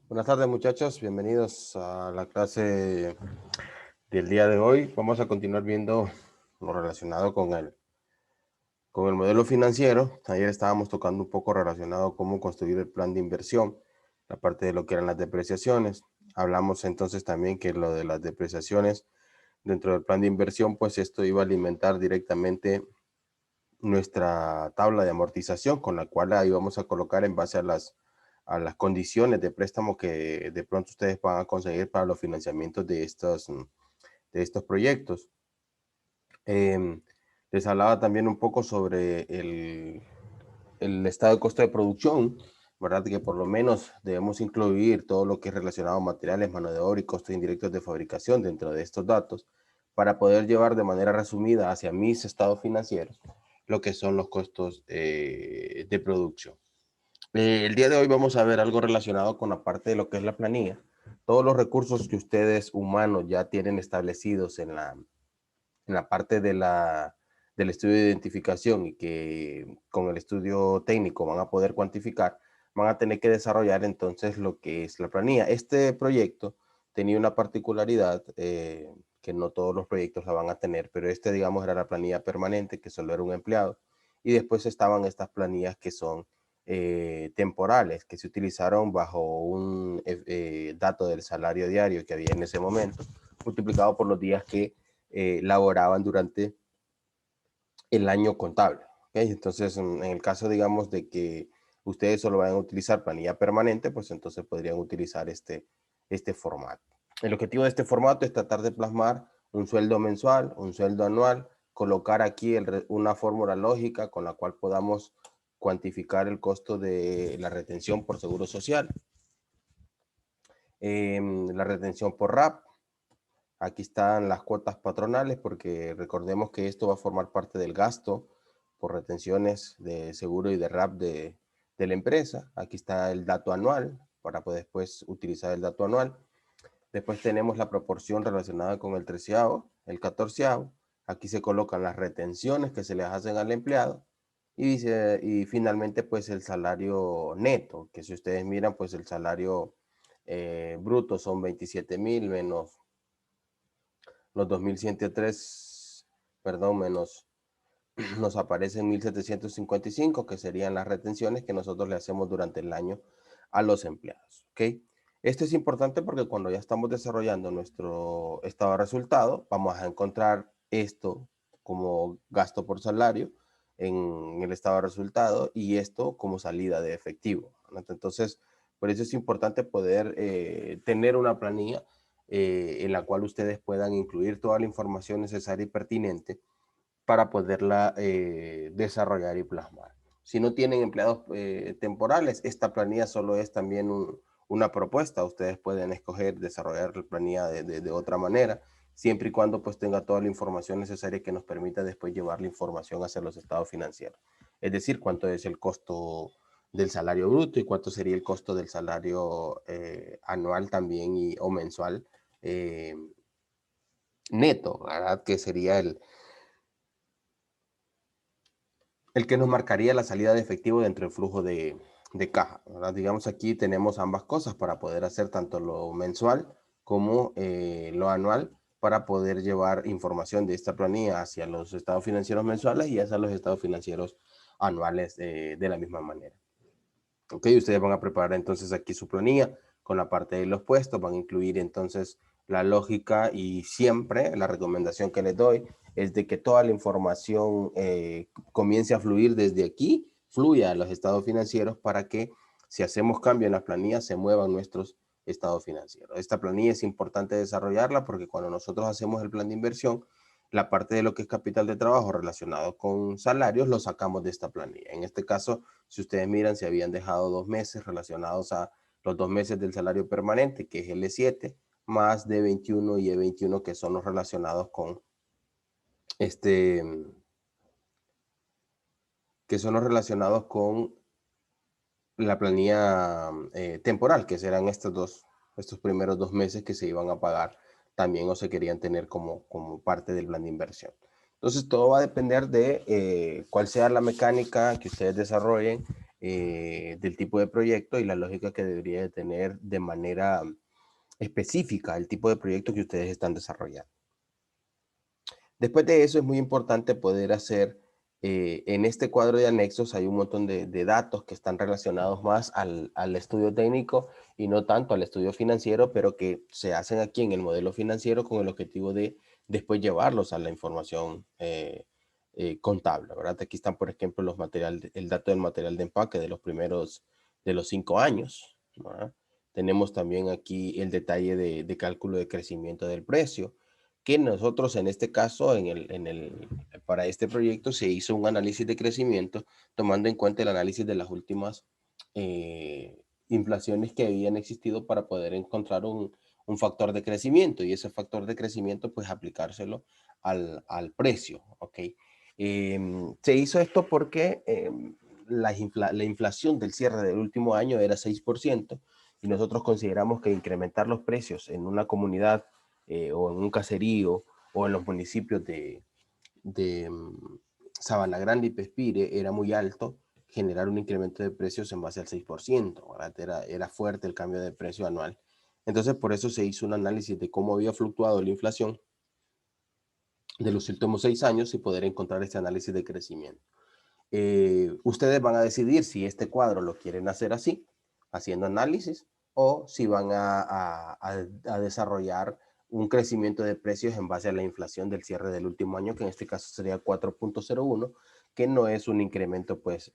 Buenas tardes, muchachos, bienvenidos a la clase del día de hoy. Vamos a continuar viendo lo relacionado con el modelo financiero. Ayer estábamos tocando un poco relacionado cómo construir el plan de inversión, la parte de lo que eran las depreciaciones. Hablamos entonces también que lo de las depreciaciones dentro del plan de inversión, pues esto iba a alimentar directamente nuestra tabla de amortización, con la cual ahí vamos a colocar en base a las condiciones de préstamo que de pronto ustedes van a conseguir para los financiamientos de estos proyectos. Les hablaba también un poco sobre el estado de costo de producción, ¿verdad? Que por lo menos debemos incluir todo lo que es relacionado a materiales, mano de obra y costos indirectos de fabricación dentro de estos datos para poder llevar de manera resumida hacia mis estados financieros lo que son los costos de producción. El día de hoy vamos a ver algo relacionado con la parte de lo que es la planilla. Todos los recursos que ustedes humanos ya tienen establecidos en la parte del estudio de identificación y que con el estudio técnico van a poder cuantificar, van a tener que desarrollar entonces lo que es la planilla. Este proyecto tenía una particularidad que no todos los proyectos la van a tener, pero este, digamos, era la planilla permanente, que solo era un empleado, y después estaban estas planillas que son temporales, que se utilizaron bajo un dato del salario diario que había en ese momento, multiplicado por los días que laboraban durante el año contable. ¿Okay? Entonces, en el caso, digamos, de que ustedes solo vayan a utilizar planilla permanente, pues entonces podrían utilizar este formato. El objetivo de este formato es tratar de plasmar un sueldo mensual, un sueldo anual, colocar aquí una fórmula lógica con la cual podamos cuantificar el costo de la retención por seguro social, la retención por RAP. Aquí están las cuotas patronales porque recordemos que esto va a formar parte del gasto por retenciones de seguro y de RAP de la empresa. Aquí está el dato anual para poder después utilizar el dato anual. Después tenemos la proporción relacionada con el treceavo, el catorceavo. Aquí se colocan las retenciones que se les hacen al empleado y finalmente pues el salario neto, que si ustedes miran pues el salario bruto son 27,000 menos los 2,103, perdón, menos nos aparecen 1,755, que serían las retenciones que nosotros le hacemos durante el año a los empleados. ¿Ok? Esto es importante porque cuando ya estamos desarrollando nuestro estado de resultado, vamos a encontrar esto como gasto por salario en el estado de resultado y esto como salida de efectivo. Entonces, por eso es importante poder tener una planilla en la cual ustedes puedan incluir toda la información necesaria y pertinente para poderla desarrollar y plasmar. Si no tienen empleados temporales, esta planilla solo es también una propuesta. Ustedes pueden escoger desarrollar la planilla de otra manera, siempre y cuando pues tenga toda la información necesaria que nos permita después llevar la información hacia los estados financieros. Es decir, cuánto es el costo del salario bruto y cuánto sería el costo del salario anual también o mensual eh, neto, ¿verdad? Que sería el que nos marcaría la salida de efectivo dentro del flujo de caja, ¿verdad? Digamos, aquí tenemos ambas cosas para poder hacer tanto lo mensual como lo anual para poder llevar información de esta planilla hacia los estados financieros mensuales y hacia los estados financieros anuales de la misma manera. Ok, ustedes van a preparar entonces aquí su planilla con la parte de los puestos, van a incluir entonces la lógica y siempre la recomendación que les doy es de que toda la información comience a fluir desde aquí, fluya a los estados financieros para que si hacemos cambio en las planillas se muevan nuestros estados financieros. Esta planilla es importante desarrollarla porque cuando nosotros hacemos el plan de inversión, la parte de lo que es capital de trabajo relacionado con salarios lo sacamos de esta planilla. En este caso, si ustedes miran, se habían dejado 2 meses relacionados a los 2 meses del salario permanente, que es el E7, más D21 y E21, que son los relacionados con este, que son los relacionados con la planilla temporal, que serán estos primeros 2 meses que se iban a pagar también o se querían tener como parte del plan de inversión. Entonces todo va a depender de cuál sea la mecánica que ustedes desarrollen del tipo de proyecto y la lógica que debería de tener de manera específica el tipo de proyecto que ustedes están desarrollando. Después de eso es muy importante poder hacer, en este cuadro de anexos hay un montón de datos que están relacionados más al estudio técnico y no tanto al estudio financiero, pero que se hacen aquí en el modelo financiero con el objetivo de después llevarlos a la información contable, ¿verdad? Aquí están, por ejemplo, el dato del material de empaque de los primeros, de los 5 años, ¿verdad? Tenemos también aquí el detalle de cálculo de crecimiento del precio, que nosotros en este caso, para este proyecto se hizo un análisis de crecimiento tomando en cuenta el análisis de las últimas inflaciones que habían existido para poder encontrar un factor de crecimiento y ese factor de crecimiento pues aplicárselo al precio, ¿ok? Se hizo esto porque la inflación del cierre del último año era 6% y nosotros consideramos que incrementar los precios en una comunidad o en un caserío o en los municipios de Sabana Grande y Pespire era muy alto, generar un incremento de precios en base al 6%, ¿verdad? Era fuerte el cambio de precio anual. Entonces, por eso se hizo un análisis de cómo había fluctuado la inflación de los últimos 6 años y poder encontrar este análisis de crecimiento. Ustedes van a decidir si este cuadro lo quieren hacer así, haciendo análisis, o si van a desarrollar un crecimiento de precios en base a la inflación del cierre del último año, que en este caso sería 4.01, que no es un incremento pues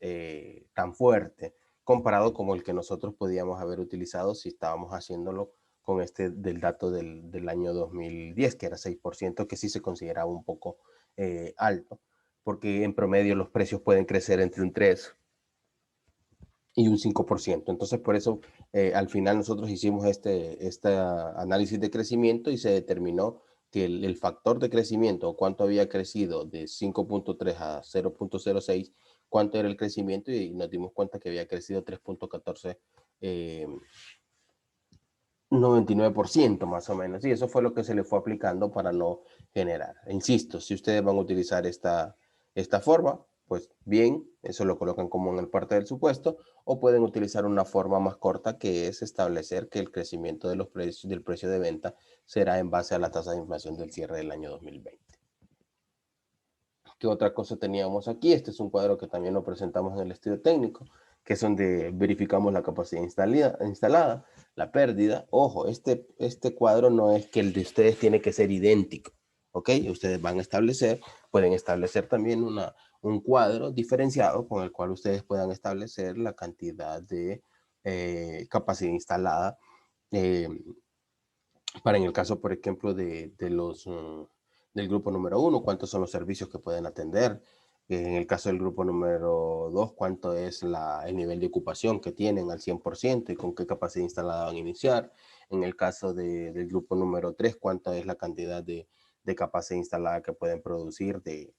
tan fuerte comparado como el que nosotros podíamos haber utilizado si estábamos haciéndolo con este del dato del año 2010, que era 6%, que sí se consideraba un poco alto, porque en promedio los precios pueden crecer entre un 3 y un 5%. Entonces, por eso, al final nosotros hicimos este análisis de crecimiento y se determinó que el factor de crecimiento, o cuánto había crecido de 5.3 a 0.06, cuánto era el crecimiento, y nos dimos cuenta que había crecido 3.14, 99% más o menos. Y eso fue lo que se le fue aplicando para no generar. Insisto, si ustedes van a utilizar esta forma, pues bien, eso lo colocan como en el parte del supuesto, o pueden utilizar una forma más corta que es establecer que el crecimiento de los precios, del precio de venta será en base a la tasa de inflación del cierre del año 2020. ¿Qué otra cosa teníamos aquí? Este es un cuadro que también lo presentamos en el estudio técnico, que es donde verificamos la capacidad instalada, la pérdida. Ojo, este cuadro no es que el de ustedes tiene que ser idéntico, ¿ok? Ustedes van a establecer, pueden establecer también un cuadro diferenciado con el cual ustedes puedan establecer la cantidad de capacidad instalada eh, para en el caso, por ejemplo, del grupo número 1, cuántos son los servicios que pueden atender. En el caso del grupo número 2, cuánto es el nivel de ocupación que tienen al 100% y con qué capacidad instalada van a iniciar. En el caso del grupo número 3, cuánta es la cantidad de capacidad instalada que pueden producir de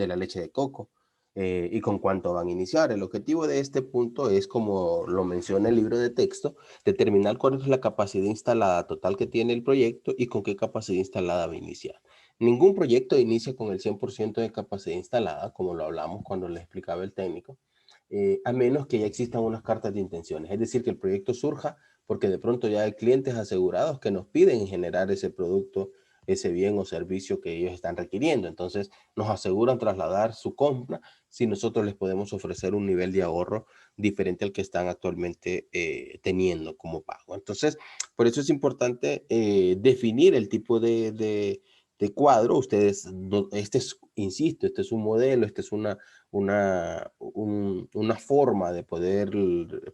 la leche de coco. Y con cuánto van a iniciar. El objetivo de este punto es, como lo menciona el libro de texto, determinar cuál es la capacidad instalada total que tiene el proyecto y con qué capacidad instalada va a iniciar. Ningún proyecto inicia con el 100% de capacidad instalada, como lo hablamos cuando le explicaba el técnico, a menos que ya existan unas cartas de intenciones. Es decir, que el proyecto surja porque de pronto ya hay clientes asegurados que nos piden generar ese producto, ese bien o servicio que ellos están requiriendo. Entonces nos aseguran trasladar su compra si nosotros les podemos ofrecer un nivel de ahorro diferente al que están actualmente teniendo como pago. Entonces, por eso es importante definir el tipo de cuadro. Ustedes, insisto, este es un modelo, este es una forma de poder,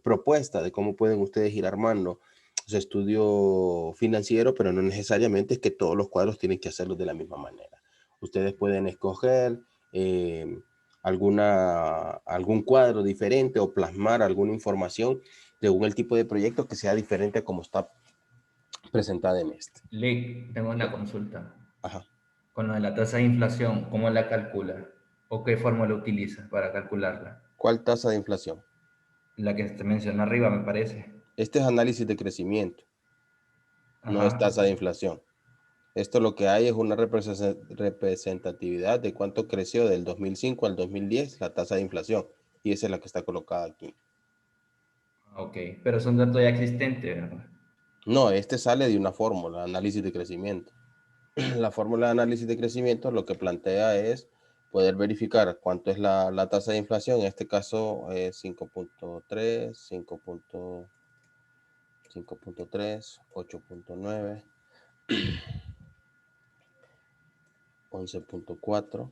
propuesta de cómo pueden ustedes ir armando su estudio financiero, pero no necesariamente es que todos los cuadros tienen que hacerlo de la misma manera. Ustedes pueden escoger algún cuadro diferente o plasmar alguna información según el tipo de proyecto que sea diferente a como está presentada en este. Lick, tengo una consulta. Ajá. Con lo de la tasa de inflación, ¿cómo la calcula? ¿O qué fórmula utilizas para calcularla? ¿Cuál tasa de inflación? La que te mencioné arriba, me parece. Este es análisis de crecimiento, no es Ajá. tasa de inflación. Esto lo que hay es una representatividad de cuánto creció del 2005 al 2010 la tasa de inflación. Y esa es la que está colocada aquí. Ok, pero son datos ya existentes, ¿verdad? No, este sale de una fórmula, análisis de crecimiento. La fórmula de análisis de crecimiento lo que plantea es poder verificar cuánto es la tasa de inflación. En este caso es 5.3, 5.3, 8.9, 11.4,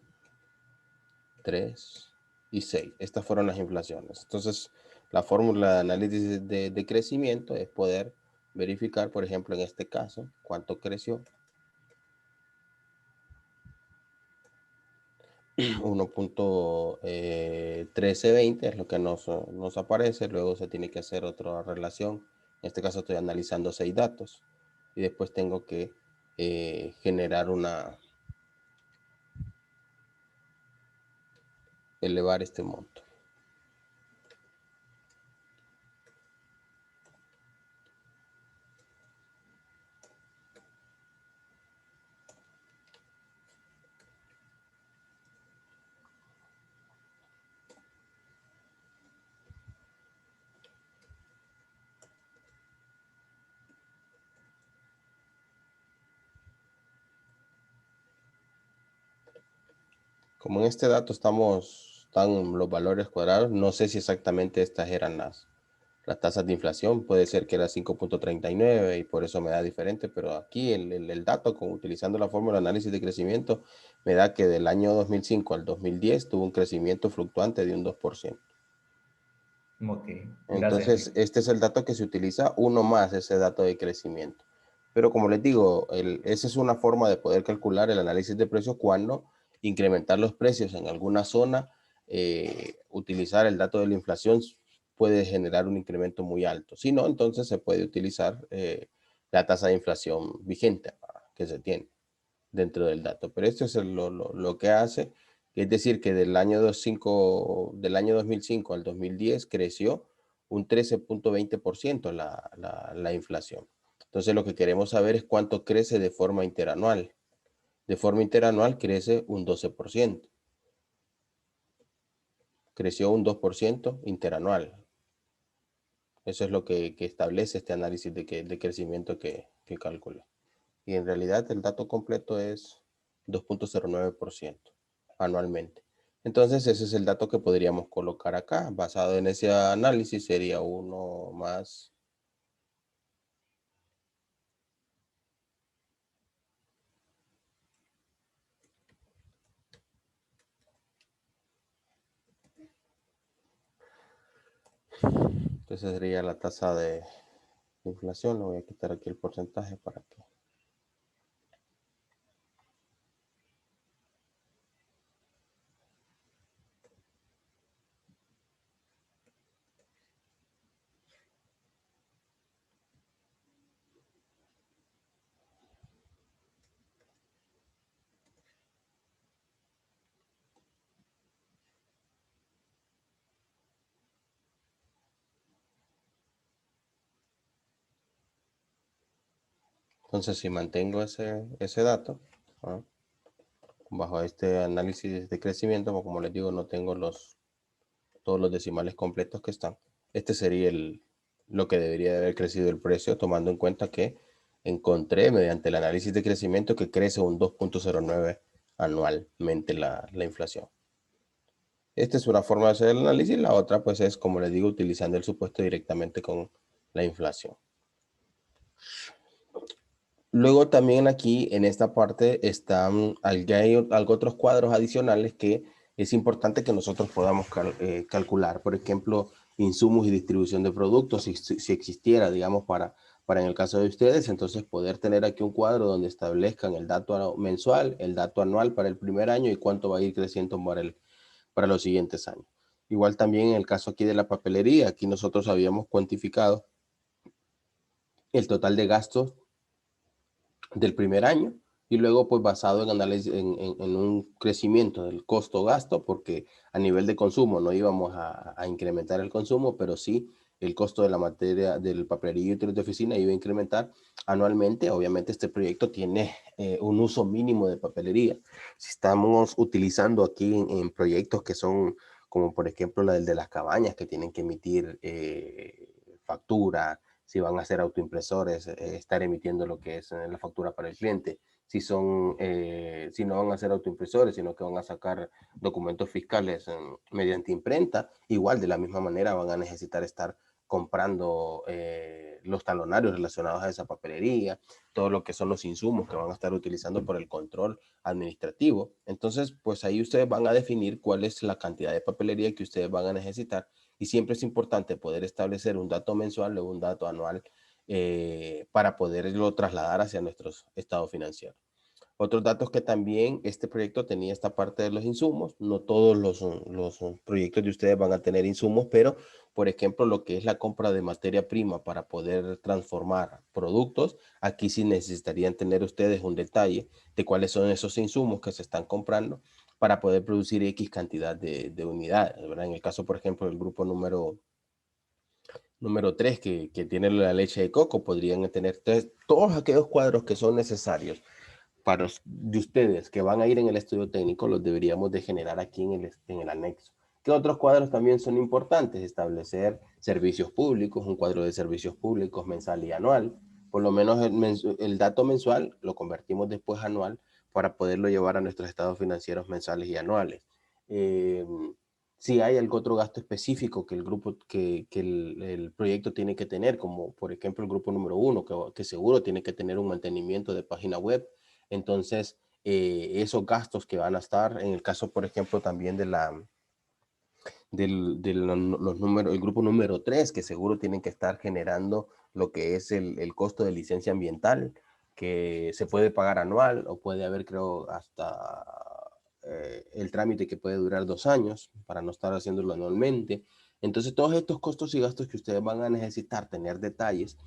3 y 6. Estas fueron las inflaciones. Entonces, la fórmula de análisis de crecimiento es poder verificar, por ejemplo, en este caso, cuánto creció. 1.1320 es lo que nos aparece. Luego se tiene que hacer otra relación. En este caso estoy analizando 6 datos. Y después tengo que generar elevar este monto. Como en este dato están los valores cuadrados, no sé si exactamente estas eran las tasas de inflación. Puede ser que era 5.39 y por eso me da diferente, pero aquí el dato, utilizando la fórmula de análisis de crecimiento, me da que del año 2005 al 2010 tuvo un crecimiento fluctuante de un 2%. Ok, gracias. Entonces, este es el dato que se utiliza, uno más ese dato de crecimiento. Pero como les digo, esa es una forma de poder calcular el análisis de precios cuando incrementar los precios en alguna zona, utilizar el dato de la inflación puede generar un incremento muy alto. Si no, entonces se puede utilizar la tasa de inflación vigente que se tiene dentro del dato. Pero esto es lo que hace, es decir, que del año 2005 al 2010 creció un 13.20% la inflación. Entonces lo que queremos saber es cuánto crece de forma interanual. De forma interanual crece un 12%. Creció un 2% interanual. Eso es lo que establece este análisis de crecimiento que calcula. Y en realidad el dato completo es 2.09% anualmente. Entonces ese es el dato que podríamos colocar acá. Basado en ese análisis sería uno más. Entonces sería la tasa de inflación. Le voy a quitar aquí el porcentaje para que... Entonces si mantengo ese dato, ¿no?, bajo este análisis de crecimiento, como les digo, no tengo todos los decimales completos que están. Este sería lo que debería de haber crecido el precio, tomando en cuenta que encontré mediante el análisis de crecimiento que crece un 2.09 anualmente la inflación. Esta es una forma de hacer el análisis. La otra, pues, es, como les digo, utilizando el supuesto directamente con la inflación. Luego también aquí en esta parte están algo otros cuadros adicionales que es importante que nosotros podamos calcular. Por ejemplo, insumos y distribución de productos, si existiera, digamos, para en el caso de ustedes, entonces poder tener aquí un cuadro donde establezcan el dato mensual, el dato anual para el primer año y cuánto va a ir creciendo para los siguientes años. Igual también en el caso aquí de la papelería, aquí nosotros habíamos cuantificado el total de gastos del primer año y luego pues basado en análisis en un crecimiento del costo-gasto, porque a nivel de consumo no íbamos a incrementar el consumo, pero sí el costo de la materia del papelería y útiles de oficina iba a incrementar anualmente. Obviamente este proyecto tiene un uso mínimo de papelería. Si estamos utilizando aquí en proyectos que son como por ejemplo la del de las cabañas que tienen que emitir factura, si van a ser autoimpresores, estar emitiendo lo que es la factura para el cliente. Si son, si no van a ser autoimpresores, sino que van a sacar documentos fiscales mediante imprenta, igual de la misma manera van a necesitar estar comprando los talonarios relacionados a esa papelería, todo lo que son los insumos que van a estar utilizando por el control administrativo. Entonces, pues ahí ustedes van a definir cuál es la cantidad de papelería que ustedes van a necesitar, y siempre es importante poder establecer un dato mensual o un dato anual para poderlo trasladar hacia nuestros estados financieros. Otros datos que también este proyecto tenía esta parte de los insumos. No todos los proyectos de ustedes van a tener insumos, pero por ejemplo lo que es la compra de materia prima para poder transformar productos, aquí sí necesitarían tener ustedes un detalle de cuáles son esos insumos que se están comprando para poder producir X cantidad de unidades, ¿verdad? En el caso, por ejemplo, del grupo número 3 que tiene la leche de coco, podrían tener todos aquellos cuadros que son necesarios para de ustedes que van a ir en el estudio técnico, los deberíamos de generar aquí en el anexo. ¿Qué otros cuadros también son importantes? Establecer servicios públicos, un cuadro de servicios públicos mensual y anual. Por lo menos el dato mensual lo convertimos después anual para poderlo llevar a nuestros estados financieros mensuales y anuales. Si hay algún otro gasto específico que el grupo, que el proyecto tiene que tener, como por ejemplo el grupo número 1, que seguro tiene que tener un mantenimiento de página web. Entonces, esos gastos que van a estar, en el caso, por ejemplo, también de los números, el grupo número 3, que seguro tienen que estar generando lo que es el costo de licencia ambiental, que se puede pagar anual o puede haber, creo, hasta el trámite que puede durar 2 años para no estar haciéndolo anualmente. Entonces, todos estos costos y gastos que ustedes van a necesitar tener detalles,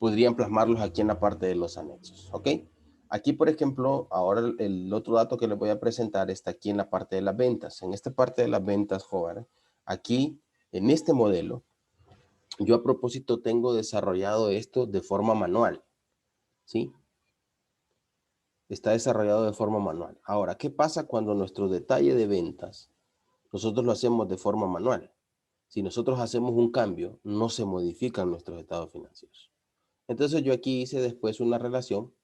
podrían plasmarlos aquí en la parte de los anexos, ¿ok? Aquí, por ejemplo, ahora el otro dato que les voy a presentar está aquí en la parte de las ventas. En esta parte de las ventas, joven, aquí, en este modelo, yo a propósito tengo desarrollado esto de forma manual, ¿sí? Está desarrollado de forma manual. Ahora, ¿qué pasa cuando nuestro detalle de ventas nosotros lo hacemos de forma manual? Si nosotros hacemos un cambio, no se modifican nuestros estados financieros. Entonces yo aquí hice después una relación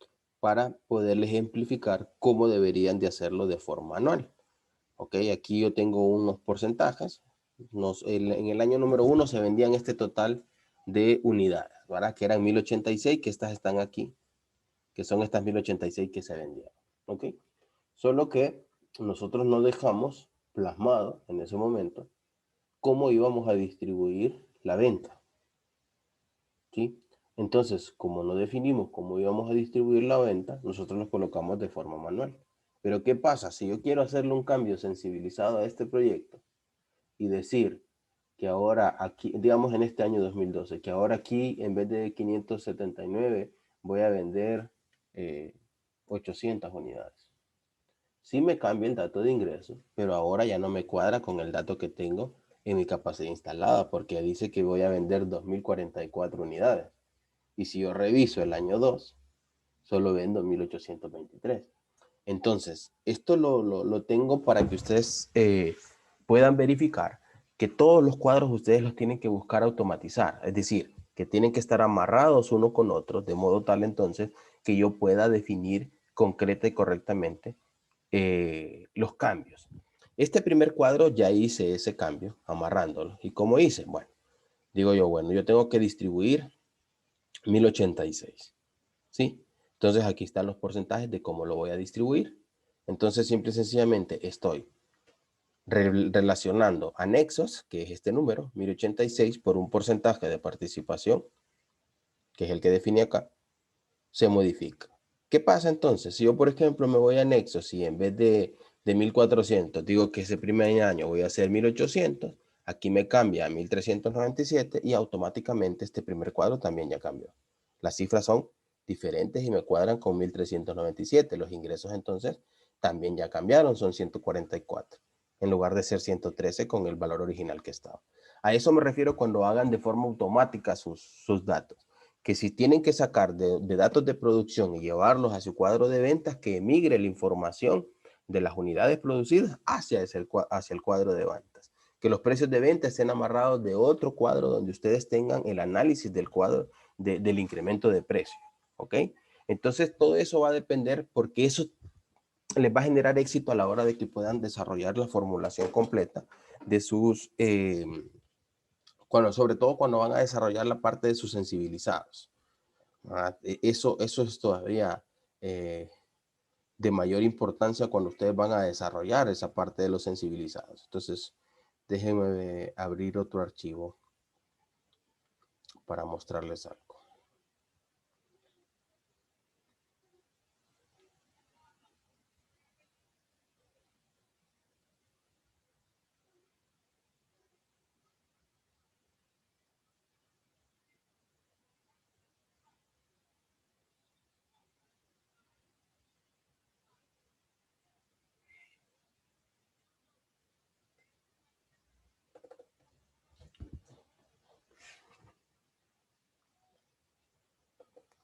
para poderles ejemplificar cómo deberían de hacerlo de forma anual. Ok, aquí yo tengo unos porcentajes. En el año número 1 se vendían este total de unidades, ¿verdad? Que eran 1086, que estas están aquí, que son estas 1086 que se vendían. Ok, solo que nosotros no dejamos plasmado en ese momento cómo íbamos a distribuir la venta, ¿sí? Entonces, como no definimos cómo íbamos a distribuir la venta, nosotros lo colocamos de forma manual. Pero ¿qué pasa? Si yo quiero hacerle un cambio sensibilizado a este proyecto y decir que ahora aquí, digamos en este año 2012, que ahora aquí en vez de 579 voy a vender 800 unidades. Sí me cambia el dato de ingreso, pero ahora ya no me cuadra con el dato que tengo en mi capacidad instalada, porque dice que voy a vender 2044 unidades. Y si yo reviso el año 2, solo vendo 1823. Entonces, esto lo tengo para que ustedes puedan verificar que todos los cuadros ustedes los tienen que buscar automatizar. Es decir, que tienen que estar amarrados uno con otro, de modo tal entonces que yo pueda definir concreta y correctamente los cambios. Este primer cuadro ya hice ese cambio, amarrándolo. ¿Y cómo hice? Bueno, digo yo, bueno, yo tengo que distribuir 1086, ¿sí? Entonces aquí están los porcentajes de cómo lo voy a distribuir. Entonces simple y sencillamente estoy relacionando anexos, que es este número, 1086, por un porcentaje de participación, que es el que define acá, se modifica. ¿Qué pasa entonces? Si yo, por ejemplo, me voy a anexos y en vez de 1400 digo que ese primer año voy a hacer 1800, aquí me cambia a 1397 y automáticamente este primer cuadro también ya cambió. Las cifras son diferentes y me cuadran con 1397. Los ingresos entonces también ya cambiaron, son 144 en lugar de ser 113 con el valor original que estaba. A eso me refiero cuando hagan de forma automática sus datos, que si tienen que sacar de datos de producción y llevarlos a su cuadro de ventas, que emigre la información de las unidades producidas hacia el cuadro de ventas. Que los precios de venta estén amarrados de otro cuadro donde ustedes tengan el análisis del cuadro del incremento de precio. ¿Ok? Entonces, todo eso va a depender porque eso les va a generar éxito a la hora de que puedan desarrollar la formulación completa de sus, sobre todo cuando van a desarrollar la parte de sus sensibilizados. Eso es todavía de mayor importancia cuando ustedes van a desarrollar esa parte de los sensibilizados. Entonces, déjenme abrir otro archivo para mostrarles algo.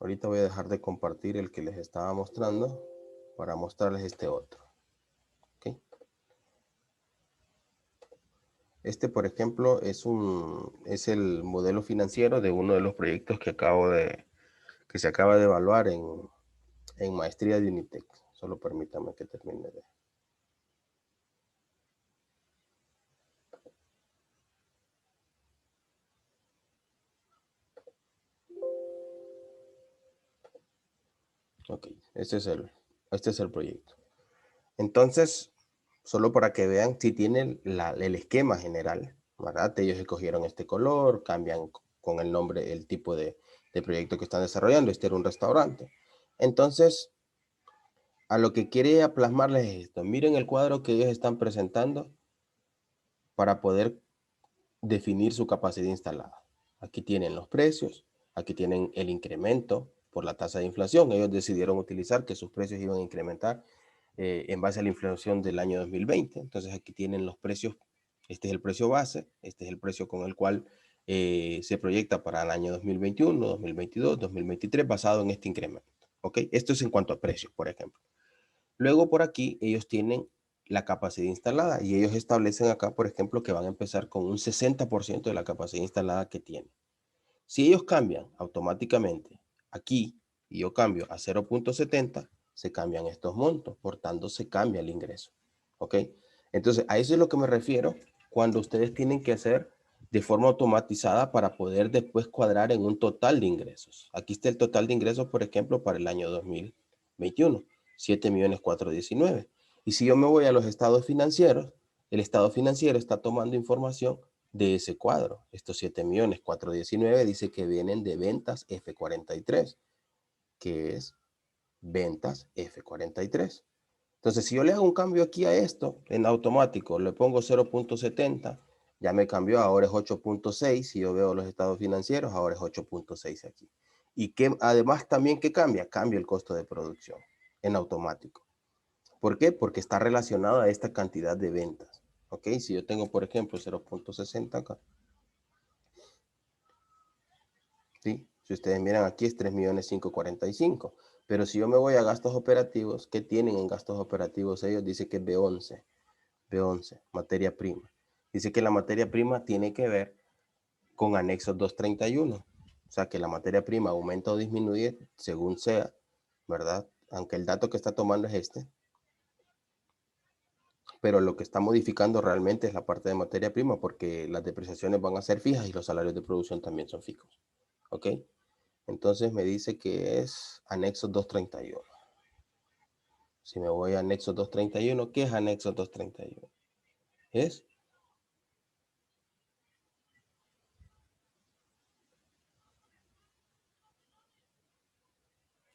Ahorita voy a dejar de compartir el que les estaba mostrando para mostrarles este otro. ¿Okay? Este, por ejemplo, es el modelo financiero de uno de los proyectos que se acaba de evaluar en maestría de Unitec. Solo permítanme que termine de... Ok, este es el proyecto. Entonces, solo para que vean si tienen el esquema general, ¿verdad? Ellos escogieron este color, cambian con el nombre, el tipo de proyecto que están desarrollando. Este era un restaurante. Entonces, a lo que quiere plasmarles es esto. Miren el cuadro que ellos están presentando para poder definir su capacidad instalada. Aquí tienen los precios, aquí tienen el incremento por la tasa de inflación. Ellos decidieron utilizar que sus precios iban a incrementar en base a la inflación del año 2020. Entonces aquí tienen los precios. Este es el precio base, este es el precio con el cual se proyecta para el año 2021, 2022, 2023, basado en este incremento. ¿Ok? Esto es en cuanto a precios, por ejemplo. Luego por aquí ellos tienen la capacidad instalada y ellos establecen acá, por ejemplo, que van a empezar con un 60% de la capacidad instalada que tienen. Si ellos cambian automáticamente aquí y yo cambio a 0.70, se cambian estos montos, por tanto se cambia el ingreso. ¿Ok? Entonces, a eso es lo que me refiero cuando ustedes tienen que hacer de forma automatizada para poder después cuadrar en un total de ingresos. Aquí está el total de ingresos, por ejemplo, para el año 2021, 7.419.000. Y si yo me voy a los estados financieros, el estado financiero está tomando información de ese cuadro. Estos 7.419.000 dice que vienen de ventas F43, que es ventas F43. Entonces, si yo le hago un cambio aquí a esto, en automático, le pongo 0.70, ya me cambió, ahora es 8.6. Si yo veo los estados financieros, ahora es 8.6 aquí. Y que además también, ¿qué cambia? Cambia el costo de producción en automático. ¿Por qué? Porque está relacionado a esta cantidad de ventas. ¿Ok? Si yo tengo, por ejemplo, 0.60 acá. ¿Sí? Si ustedes miran aquí es 3.545.000. Pero si yo me voy a gastos operativos, ¿qué tienen en gastos operativos ellos? Dice que es B11. B11, materia prima. Dice que la materia prima tiene que ver con anexo 231. O sea, que la materia prima aumenta o disminuye según sea, ¿verdad? Aunque el dato que está tomando es este. Pero lo que está modificando realmente es la parte de materia prima porque las depreciaciones van a ser fijas y los salarios de producción también son fijos. ¿Ok? Entonces me dice que es anexo 231. Si me voy a anexo 231, ¿qué es anexo 231? Es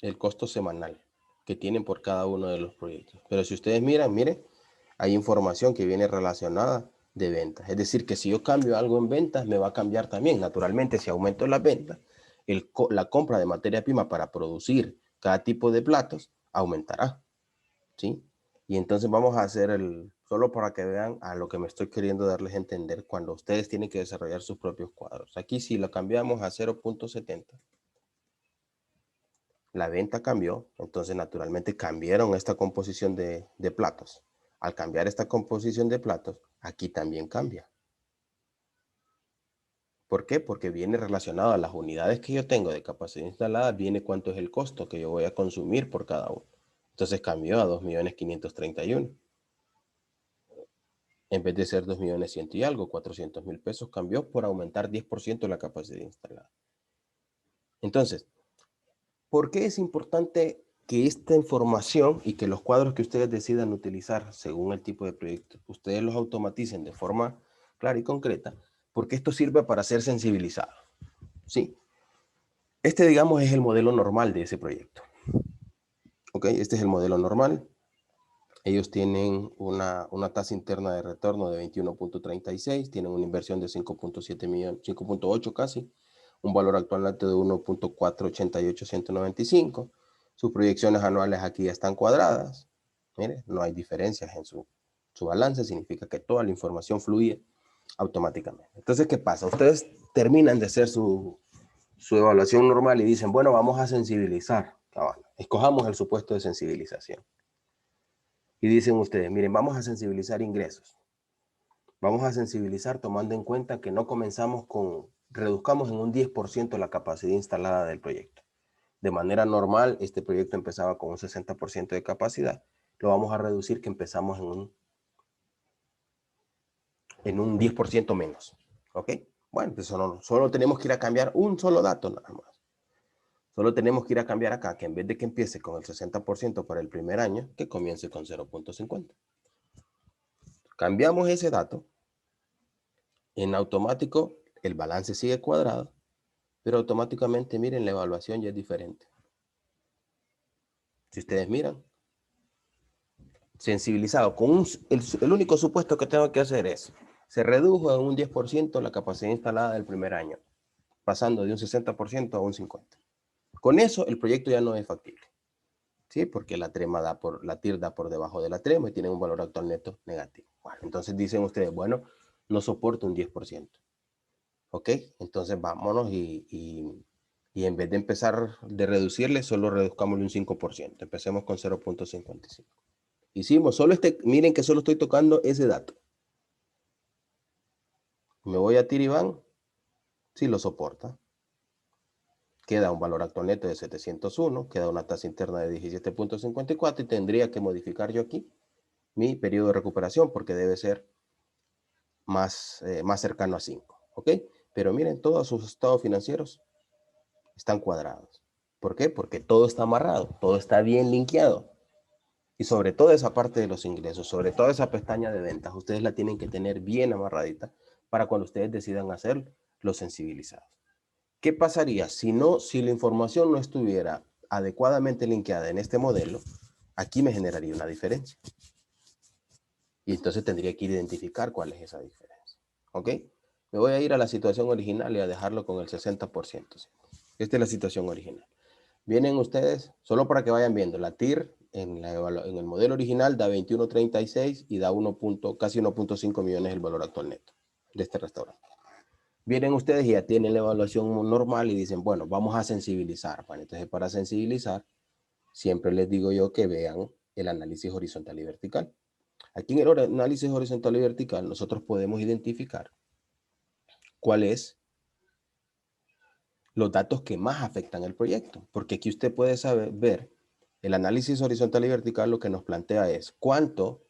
el costo semanal que tienen por cada uno de los proyectos. Pero si ustedes miran, miren, hay información que viene relacionada de ventas. Es decir, que si yo cambio algo en ventas, me va a cambiar también. Naturalmente, si aumento las ventas, la compra de materia prima para producir cada tipo de platos aumentará. ¿Sí? Y entonces vamos a hacer solo para que vean a lo que me estoy queriendo darles a entender cuando ustedes tienen que desarrollar sus propios cuadros. Aquí si lo cambiamos a 0.70, La venta cambió, entonces naturalmente cambiaron esta composición de platos. Al cambiar esta composición de platos, aquí también cambia. ¿Por qué? Porque viene relacionado a las unidades que yo tengo de capacidad instalada, viene cuánto es el costo que yo voy a consumir por cada uno. Entonces cambió a 2.531.000. En vez de ser 2.100.000 y algo, 400.000 pesos, cambió por aumentar 10% la capacidad instalada. Entonces, ¿por qué es importante que esta información y que los cuadros que ustedes decidan utilizar según el tipo de proyecto, ustedes los automaticen de forma clara y concreta? Porque esto sirve para ser sensibilizado. Sí. Este, digamos, es el modelo normal de ese proyecto. Ok, este es el modelo normal. Ellos tienen una tasa interna de retorno de 21.36, tienen una inversión de 5.7 millones, 5.8 casi, un valor actual neto de 1.488195. Sus proyecciones anuales aquí ya están cuadradas. Mire, no hay diferencias en su balance, significa que toda la información fluye automáticamente. Entonces, ¿qué pasa? Ustedes terminan de hacer su evaluación normal y dicen, bueno, vamos a sensibilizar. Escojamos el supuesto de sensibilización. Y dicen ustedes, miren, vamos a sensibilizar ingresos. Vamos a sensibilizar tomando en cuenta que no comenzamos reduzcamos en un 10% la capacidad instalada del proyecto. De manera normal, este proyecto empezaba con un 60% de capacidad. Lo vamos a reducir que empezamos en un 10% menos. ¿Ok? Bueno, pues solo tenemos que ir a cambiar un solo dato nada más. Solo tenemos que ir a cambiar acá, que en vez de que empiece con el 60% para el primer año, que comience con 0.50. Cambiamos ese dato. En automático, el balance sigue cuadrado, pero automáticamente, miren, la evaluación ya es diferente. Si ustedes miran, sensibilizado, con el único supuesto que tengo que hacer es, se redujo en un 10% la capacidad instalada del primer año, pasando de un 60% a un 50%. Con eso, el proyecto ya no es factible. ¿Sí? Porque la TIR da por debajo de la trema y tiene un valor actual neto negativo. Bueno, entonces dicen ustedes, bueno, no soporto un 10%. ¿Ok? Entonces vámonos y en vez de empezar de reducirle, solo reduzcámosle un 5%. Empecemos con 0.55. Hicimos solo miren que solo estoy tocando ese dato. Me voy a TIR Iván, si lo soporta. Queda un valor actual neto de 701, queda una tasa interna de 17.54 y tendría que modificar yo aquí mi periodo de recuperación porque debe ser más cercano a 5. ¿Ok? Pero miren, todos sus estados financieros están cuadrados. ¿Por qué? Porque todo está amarrado, todo está bien linkeado. Y sobre todo esa parte de los ingresos, sobre toda esa pestaña de ventas, ustedes la tienen que tener bien amarradita para cuando ustedes decidan hacer los sensibilizados. ¿Qué pasaría si la información no estuviera adecuadamente linkeada en este modelo? Aquí me generaría una diferencia. Y entonces tendría que identificar cuál es esa diferencia. ¿Ok? Me voy a ir a la situación original y a dejarlo con el 60%. Esta es la situación original. Vienen ustedes, solo para que vayan viendo, la TIR en el modelo original da 21.36 y da casi 1.5 millones el valor actual neto de este restaurante. Vienen ustedes y ya tienen la evaluación normal y dicen, bueno, vamos a sensibilizar. Bueno, entonces para sensibilizar, siempre les digo yo que vean el análisis horizontal y vertical. Aquí en el análisis horizontal y vertical nosotros podemos identificar cuál es los datos que más afectan el proyecto, porque aquí usted puede ver el análisis horizontal y vertical. Lo que nos plantea es cuánto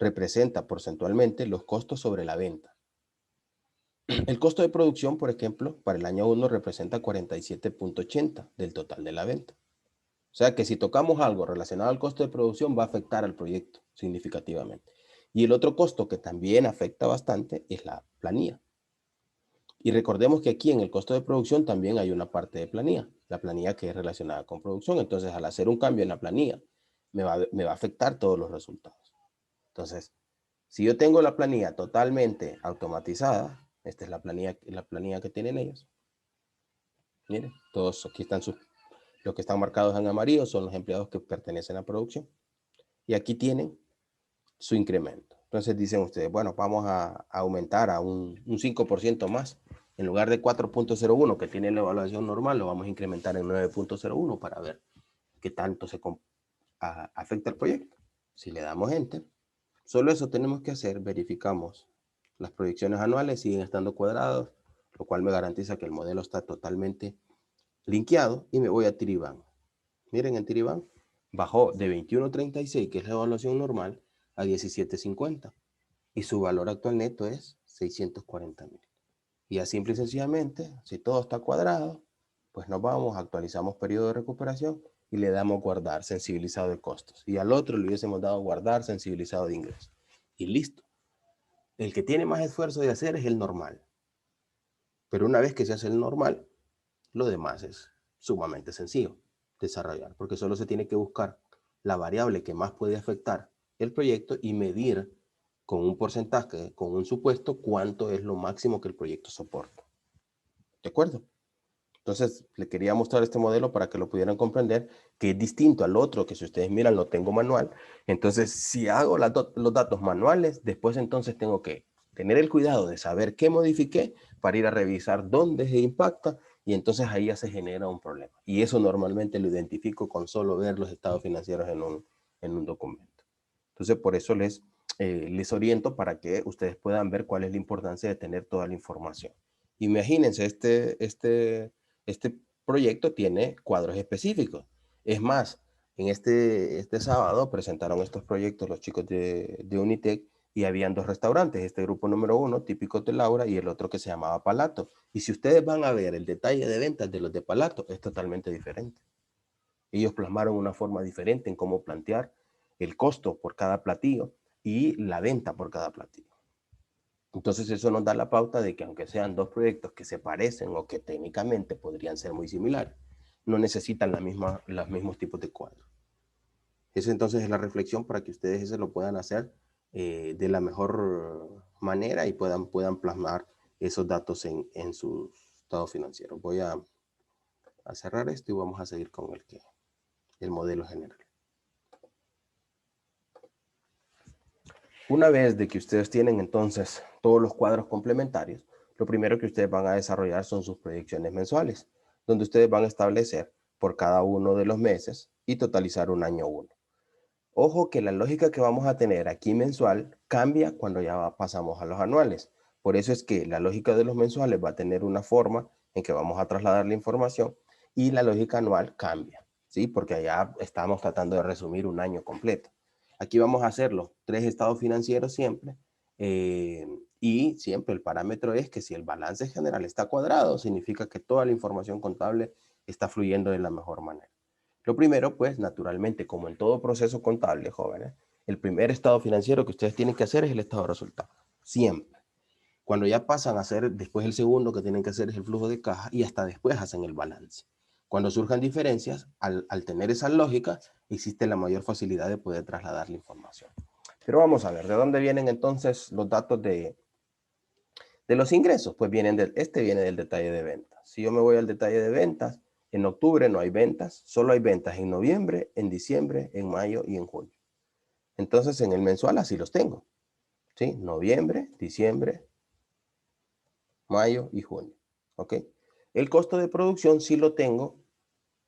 representa porcentualmente los costos sobre la venta. El costo de producción, por ejemplo, para el año 1 representa 47.80 del total de la venta. O sea que si tocamos algo relacionado al costo de producción va a afectar al proyecto significativamente. Y el otro costo que también afecta bastante es la planilla. Y recordemos que aquí en el costo de producción también hay una parte de planilla, la planilla que es relacionada con producción. Entonces, al hacer un cambio en la planilla, me va a afectar todos los resultados. Entonces, si yo tengo la planilla totalmente automatizada, esta es la planilla que tienen ellos. Miren, todos aquí están los que están marcados en amarillo son los empleados que pertenecen a producción. Y aquí tienen su incremento. Entonces dicen ustedes, bueno, vamos a aumentar a un 5% más En lugar de 4.01 que tiene la evaluación normal, lo vamos a incrementar en 9.01 para ver qué tanto se afecta el proyecto. Si le damos Enter, solo eso tenemos que hacer, verificamos las proyecciones anuales, siguen estando cuadrados, lo cual me garantiza que el modelo está totalmente linkeado y me voy a Tiriban. Miren, en Tiriban bajó de 21.36, que es la evaluación normal, a 17.50 y su valor actual neto es 640.000. Y así simple y sencillamente, si todo está cuadrado, pues nos vamos, actualizamos periodo de recuperación y le damos guardar sensibilizado de costos. Y al otro le hubiésemos dado guardar sensibilizado de ingresos. Y listo. El que tiene más esfuerzo de hacer es el normal. Pero una vez que se hace el normal, lo demás es sumamente sencillo desarrollar, porque solo se tiene que buscar la variable que más puede afectar el proyecto y medir con un porcentaje, con un supuesto, cuánto es lo máximo que el proyecto soporta. ¿De acuerdo? Entonces, le quería mostrar este modelo para que lo pudieran comprender, que es distinto al otro, que si ustedes miran lo tengo manual. Entonces, si hago los datos manuales, después entonces tengo que tener el cuidado de saber qué modifiqué para ir a revisar dónde se impacta y entonces ahí ya se genera un problema. Y eso normalmente lo identifico con solo ver los estados financieros en un documento. Entonces, por eso les oriento para que ustedes puedan ver cuál es la importancia de tener toda la información. Imagínense, este proyecto tiene cuadros específicos. Es más, en este sábado presentaron estos proyectos los chicos de Unitec y habían dos restaurantes, este grupo número 1, típico de Laura, y el otro que se llamaba Palato. Y si ustedes van a ver el detalle de ventas de los de Palato, es totalmente diferente. Ellos plasmaron una forma diferente en cómo plantear el costo por cada platillo y la venta por cada platillo. Entonces eso nos da la pauta de que aunque sean dos proyectos que se parecen o que técnicamente podrían ser muy similares, no necesitan los mismos tipos de cuadros. Esa entonces es la reflexión para que ustedes se lo puedan hacer de la mejor manera y puedan plasmar esos datos en sus estados financieros. Voy a cerrar esto y vamos a seguir con el modelo general. Una vez de que ustedes tienen entonces todos los cuadros complementarios, lo primero que ustedes van a desarrollar son sus proyecciones mensuales, donde ustedes van a establecer por cada uno de los meses y totalizar un año 1. Ojo que la lógica que vamos a tener aquí mensual cambia cuando ya pasamos a los anuales. Por eso es que la lógica de los mensuales va a tener una forma en que vamos a trasladar la información y la lógica anual cambia, ¿sí? Porque allá estamos tratando de resumir un año completo. Aquí vamos a hacer los 3 estados financieros siempre y siempre el parámetro es que si el balance general está cuadrado, significa que toda la información contable está fluyendo de la mejor manera. Lo primero, pues, naturalmente, como en todo proceso contable, jóvenes, el primer estado financiero que ustedes tienen que hacer es el estado de resultados. Siempre. Cuando ya pasan a hacer, después el segundo que tienen que hacer es el flujo de caja y hasta después hacen el balance. Cuando surjan diferencias, al tener esa lógica, existe la mayor facilidad de poder trasladar la información. Pero vamos a ver, ¿de dónde vienen entonces los datos de los ingresos? Pues viene del detalle de ventas. Si yo me voy al detalle de ventas, en octubre no hay ventas, solo hay ventas en noviembre, en diciembre, en mayo y en junio. Entonces en el mensual así los tengo, ¿sí? Noviembre, diciembre, mayo y junio, ¿ok? El costo de producción sí lo tengo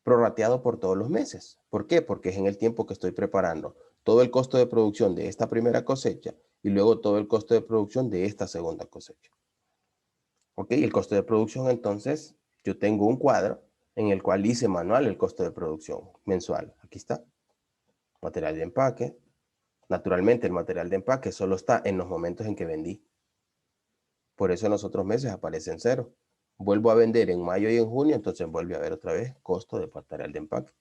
prorrateado por todos los meses. ¿Por qué? Porque es en el tiempo que estoy preparando todo el costo de producción de esta primera cosecha y luego todo el costo de producción de esta segunda cosecha. ¿Ok? El costo de producción, entonces, yo tengo un cuadro en el cual hice manual el costo de producción mensual. Aquí está. Material de empaque. Naturalmente, el material de empaque solo está en los momentos en que vendí. Por eso en los otros meses aparece en cero. Vuelvo a vender en mayo y en junio, entonces vuelve a haber otra vez costo de material de empaque.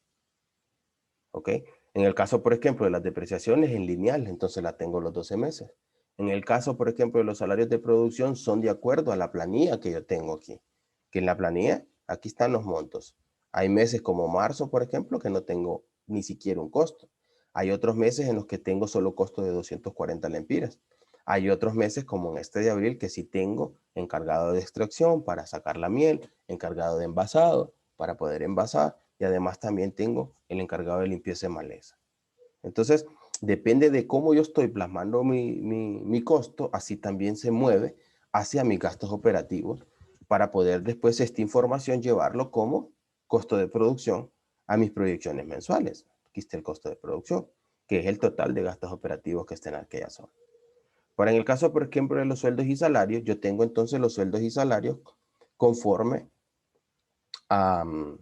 ¿Ok? En el caso, por ejemplo, de las depreciaciones en lineal, entonces la tengo los 12 meses. En el caso, por ejemplo, de los salarios de producción, son de acuerdo a la planilla que yo tengo aquí. Que en la planilla, aquí están los montos. Hay meses como marzo, por ejemplo, que no tengo ni siquiera un costo. Hay otros meses en los que tengo solo costo de 240 lempiras. Hay otros meses como en este de abril que sí tengo encargado de extracción para sacar la miel, encargado de envasado para poder envasar y además también tengo el encargado de limpieza de maleza. Entonces, depende de cómo yo estoy plasmando mi costo, así también se mueve hacia mis gastos operativos para poder después esta información llevarlo como costo de producción a mis proyecciones mensuales. Aquí está el costo de producción, que es el total de gastos operativos que estén en aquella zona. Pero en el caso, por ejemplo, de los sueldos y salarios, yo tengo entonces los sueldos y salarios conforme al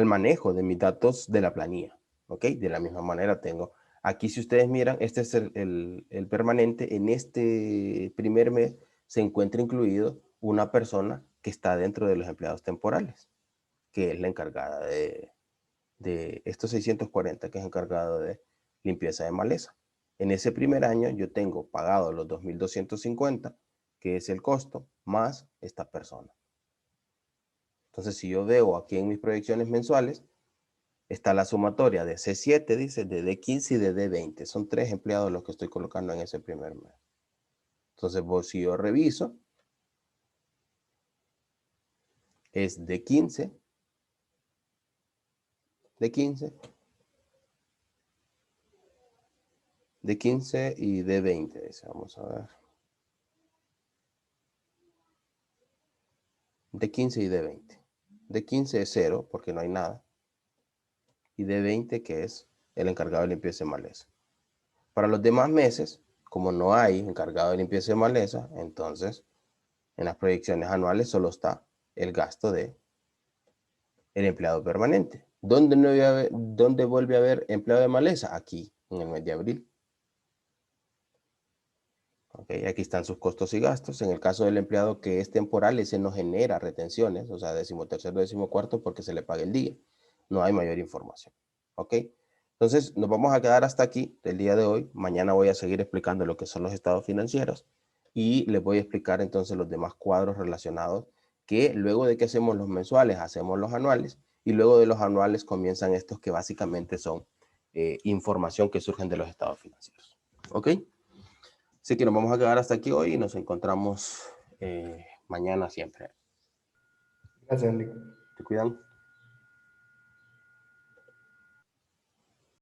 manejo de mis datos de la planilla, ¿ok? De la misma manera tengo, aquí si ustedes miran, este es el permanente, en este primer mes se encuentra incluido una persona que está dentro de los empleados temporales, que es la encargada de estos 640, que es encargado de limpieza de maleza. En ese primer año yo tengo pagado los 2.250, que es el costo, más esta persona. Entonces, si yo veo aquí en mis proyecciones mensuales, está la sumatoria de C7, dice, de D15 y de D20. Son 3 empleados los que estoy colocando en ese primer mes. Entonces, si yo reviso, es D15, D15, D15 y D20. Dice, vamos a ver. D15 y D20. D15 es 0 porque no hay nada. Y D20 que es el encargado de limpieza de maleza. Para los demás meses, como no hay encargado de limpieza de maleza, entonces en las proyecciones anuales solo está el gasto de el empleado permanente. ¿Dónde vuelve a haber empleado de maleza? Aquí, en el mes de abril. Okay, aquí están sus costos y gastos. En el caso del empleado que es temporal, ese no genera retenciones, o sea, 13º, 14º, porque se le paga el día. No hay mayor información. ¿Ok? Entonces, nos vamos a quedar hasta aquí el día de hoy. Mañana voy a seguir explicando lo que son los estados financieros y les voy a explicar entonces los demás cuadros relacionados que luego de que hacemos los mensuales, hacemos los anuales y luego de los anuales comienzan estos que básicamente son información que surgen de los estados financieros. ¿Ok? Así que nos vamos a quedar hasta aquí hoy y nos encontramos mañana siempre. Gracias, Enrique. ¿Te cuidan?